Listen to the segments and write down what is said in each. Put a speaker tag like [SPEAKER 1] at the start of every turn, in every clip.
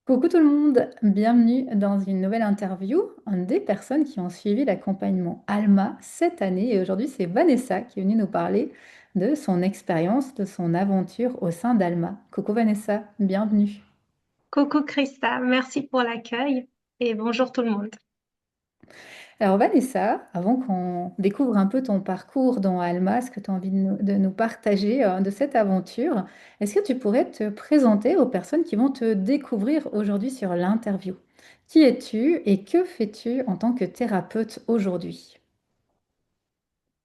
[SPEAKER 1] Coucou tout le monde, bienvenue dans une nouvelle interview des personnes qui ont suivi l'accompagnement ALMA cette année. Et aujourd'hui, c'est Vanessa qui est venue nous parler de son expérience, de son aventure au sein d'ALMA. Coucou Vanessa, bienvenue.
[SPEAKER 2] Coucou Christa, merci pour l'accueil et bonjour tout le monde.
[SPEAKER 1] Alors Vanessa, avant qu'on découvre un peu ton parcours dans ALMA, ce que tu as envie de nous partager de cette aventure, est-ce que tu pourrais te présenter aux personnes qui vont te découvrir aujourd'hui sur l'interview? Qui es-tu et que fais-tu en tant que thérapeute aujourd'hui?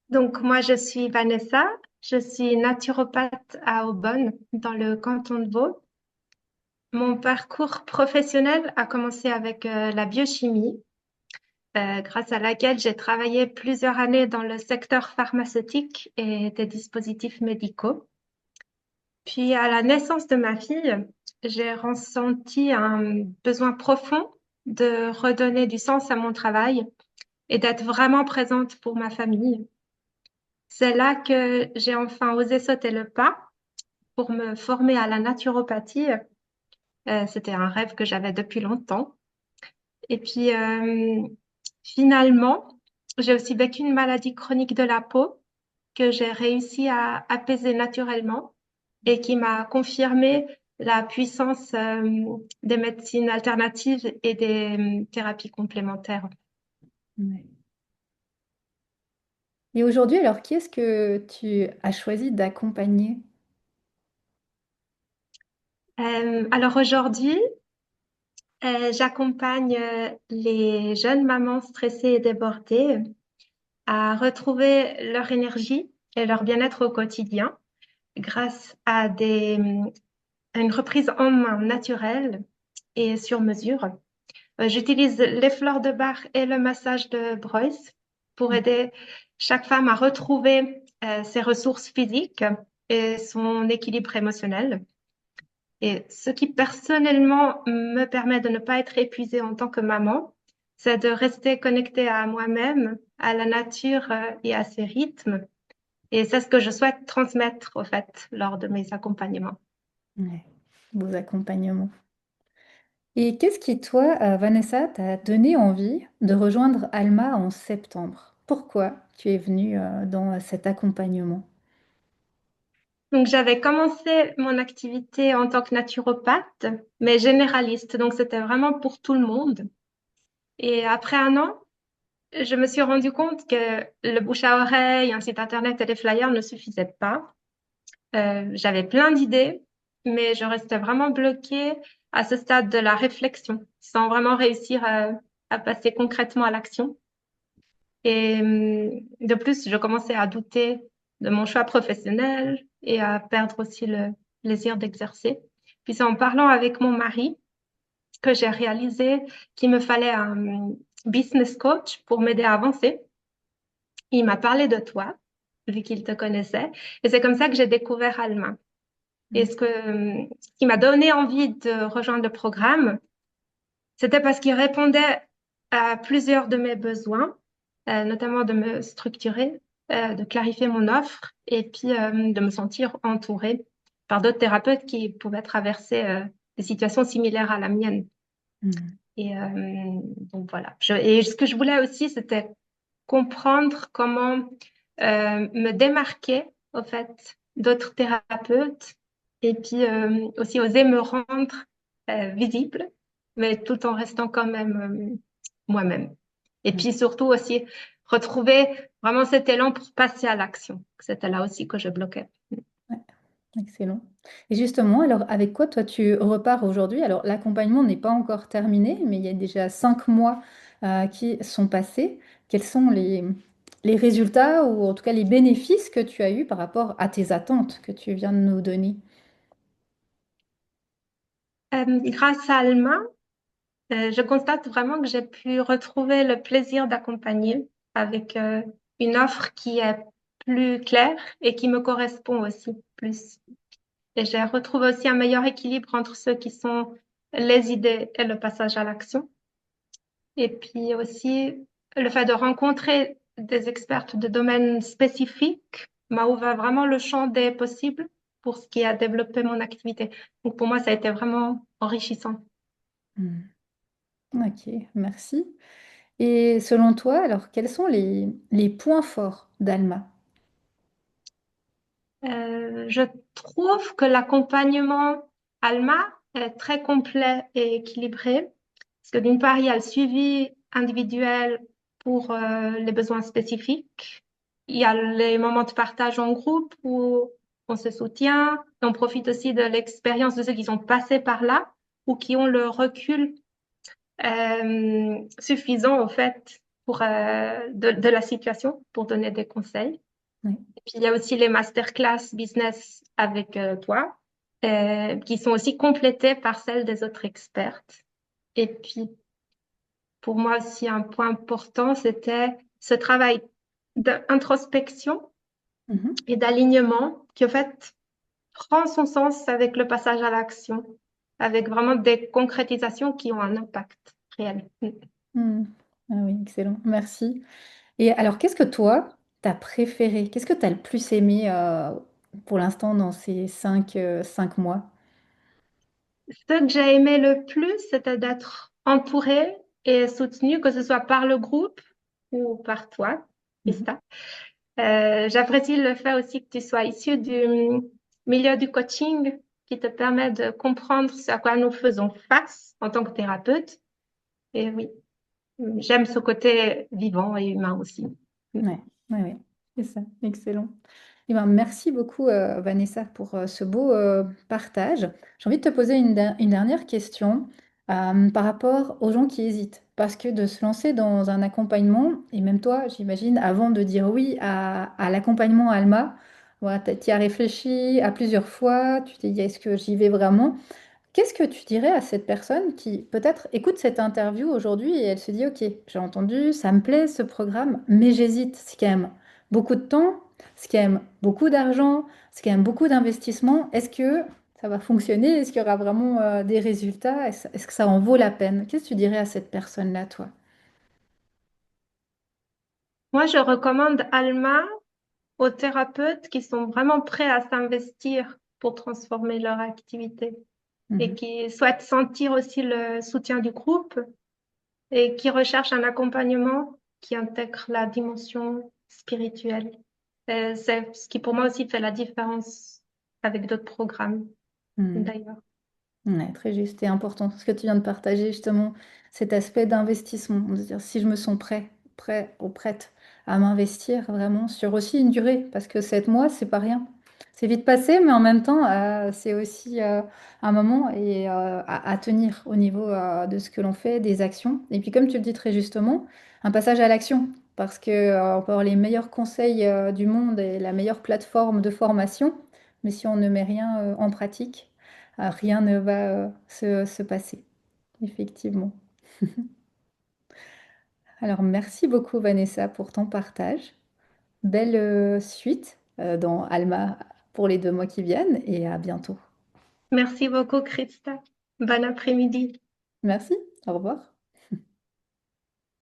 [SPEAKER 2] Donc moi je suis Vanessa, je suis naturopathe à Aubonne dans le canton de Vaud. Mon parcours professionnel a commencé avec la biochimie, grâce à laquelle j'ai travaillé plusieurs années dans le secteur pharmaceutique et des dispositifs médicaux. Puis à la naissance de ma fille, j'ai ressenti un besoin profond de redonner du sens à mon travail et d'être vraiment présente pour ma famille. C'est là que j'ai enfin osé sauter le pas pour me former à la naturopathie. C'était un rêve que j'avais depuis longtemps. Et puis finalement, j'ai aussi vécu une maladie chronique de la peau que j'ai réussi à apaiser naturellement et qui m'a confirmé la puissance des médecines alternatives et des thérapies complémentaires.
[SPEAKER 1] Ouais. Et aujourd'hui, alors, qui est-ce que tu as choisi d'accompagner?
[SPEAKER 2] Alors aujourd'hui, j'accompagne les jeunes mamans stressées et débordées à retrouver leur énergie et leur bien-être au quotidien grâce à une reprise en main naturelle et sur mesure. J'utilise les fleurs de Bach et le massage de Breuys pour aider chaque femme à retrouver ses ressources physiques et son équilibre émotionnel. Et ce qui personnellement me permet de ne pas être épuisée en tant que maman, c'est de rester connectée à moi-même, à la nature et à ses rythmes. Et c'est ce que je souhaite transmettre, au fait, lors de mes accompagnements.
[SPEAKER 1] Ouais, vos accompagnements. Et qu'est-ce qui, toi, Vanessa, t'a donné envie de rejoindre Alma en septembre? Pourquoi tu es venue dans cet accompagnement?
[SPEAKER 2] Donc, j'avais commencé mon activité en tant que naturopathe, mais généraliste. Donc, c'était vraiment pour tout le monde. Et après un an, je me suis rendu compte que le bouche à oreille, un site internet et des flyers ne suffisaient pas. J'avais plein d'idées, mais je restais vraiment bloquée à ce stade de la réflexion, sans vraiment réussir à passer concrètement à l'action. Et de plus, je commençais à douter de mon choix professionnel et à perdre aussi le plaisir d'exercer. Puis c'est en parlant avec mon mari que j'ai réalisé qu'il me fallait un business coach pour m'aider à avancer. Il m'a parlé de toi, vu qu'il te connaissait, et c'est comme ça que j'ai découvert Alma. Et ce qui m'a donné envie de rejoindre le programme, c'était parce qu'il répondait à plusieurs de mes besoins, notamment de me structurer, de clarifier mon offre et puis de me sentir entourée par d'autres thérapeutes qui pouvaient traverser des situations similaires à la mienne.
[SPEAKER 1] Mm.
[SPEAKER 2] Et donc voilà. Et ce que je voulais aussi, c'était comprendre comment me démarquer, au fait, d'autres thérapeutes et puis aussi oser me rendre visible, mais tout en restant quand même moi-même. Et
[SPEAKER 1] Mm.
[SPEAKER 2] puis surtout aussi retrouver vraiment cet élan pour passer à l'action. C'était là aussi que je bloquais.
[SPEAKER 1] Ouais, excellent. Et justement, alors avec quoi toi tu repars aujourd'hui? Alors l'accompagnement n'est pas encore terminé, mais il y a déjà 5 mois qui sont passés. Quels sont les résultats ou en tout cas les bénéfices que tu as eus par rapport à tes attentes que tu viens de nous donner?
[SPEAKER 2] Grâce à Alma, je constate vraiment que j'ai pu retrouver le plaisir d'accompagner avec une offre qui est plus claire et qui me correspond aussi plus. Et j'ai retrouvé aussi un meilleur équilibre entre ceux qui sont les idées et le passage à l'action. Et puis aussi, le fait de rencontrer des experts de domaines spécifiques m'a ouvert vraiment le champ des possibles pour ce qui a développé mon activité. Donc pour moi, ça a été vraiment enrichissant.
[SPEAKER 1] Hmm. Ok, merci. Et selon toi, alors, quels sont les points forts d'Alma?
[SPEAKER 2] Je trouve que l'accompagnement Alma est très complet et équilibré. Parce que d'une part, il y a le suivi individuel pour les besoins spécifiques. Il y a les moments de partage en groupe où on se soutient. On profite aussi de l'expérience de ceux qui sont passés par là ou qui ont le recul suffisant, en fait, pour, de la situation pour donner des conseils.
[SPEAKER 1] Oui.
[SPEAKER 2] Puis il y a aussi les masterclass business avec toi, qui sont aussi complétées par celles des autres expertes. Et puis, pour moi aussi, un point important, c'était ce travail d'introspection
[SPEAKER 1] Mhm.
[SPEAKER 2] et d'alignement qui, en fait, prend son sens avec le passage à l'action, avec vraiment des concrétisations qui ont un impact réel.
[SPEAKER 1] Hmm. Ah oui, excellent, merci. Et alors, qu'est-ce que toi, t'as préféré? Qu'est-ce que t'as le plus aimé pour l'instant dans ces 5 mois?
[SPEAKER 2] Ce que j'ai aimé le plus, c'était d'être entourée et soutenue, que ce soit par le groupe ou par toi,
[SPEAKER 1] Mhm.
[SPEAKER 2] Krista. J'apprécie le fait aussi que tu sois issu du milieu du coaching qui te permet de comprendre ce à quoi nous faisons face en tant que thérapeute. Et oui, j'aime ce côté vivant et humain aussi.
[SPEAKER 1] Ouais, ouais, ouais, c'est ça, excellent. Eh ben, merci beaucoup, Vanessa, pour ce beau partage. J'ai envie de te poser une dernière question par rapport aux gens qui hésitent. Parce que de se lancer dans un accompagnement, et même toi, j'imagine, avant de dire oui à l'accompagnement Alma, voilà, tu y as réfléchi à plusieurs fois, tu t'es dit, est-ce que j'y vais vraiment? Qu'est-ce que tu dirais à cette personne qui peut-être écoute cette interview aujourd'hui et elle se dit, OK, j'ai entendu, ça me plaît ce programme, mais j'hésite. C'est quand même beaucoup de temps, c'est quand même beaucoup d'argent, c'est quand même beaucoup d'investissement. Est-ce que ça va fonctionner? Est-ce qu'il y aura vraiment des résultats? Est-ce que ça en vaut la peine? Qu'est-ce que tu dirais à cette personne-là, toi?
[SPEAKER 2] Moi, je recommande Alma aux thérapeutes qui sont vraiment prêts à s'investir pour transformer leur activité et
[SPEAKER 1] Mhm.
[SPEAKER 2] qui souhaitent sentir aussi le soutien du groupe et qui recherchent un accompagnement qui intègre la dimension spirituelle. C'est ce qui pour moi aussi fait la différence avec d'autres programmes
[SPEAKER 1] Mhm.
[SPEAKER 2] d'ailleurs.
[SPEAKER 1] Ouais, très juste et important. Ce que tu viens de partager, justement, cet aspect d'investissement. C'est-à-dire, si je me sens prêt ou prête à m'investir vraiment sur aussi une durée, parce que 7 mois, c'est pas rien. C'est vite passé, mais en même temps, c'est aussi un moment et, à tenir au niveau de ce que l'on fait, des actions. Et puis, comme tu le dis très justement, un passage à l'action. Parce que on peut avoir les meilleurs conseils du monde et la meilleure plateforme de formation, mais si on ne met rien en pratique, rien ne va se passer, effectivement. Alors, merci beaucoup, Vanessa, pour ton partage. Belle suite dans Alma pour les 2 mois qui viennent et à bientôt.
[SPEAKER 2] Merci beaucoup, Christa. Bon après-midi.
[SPEAKER 1] Merci, au revoir.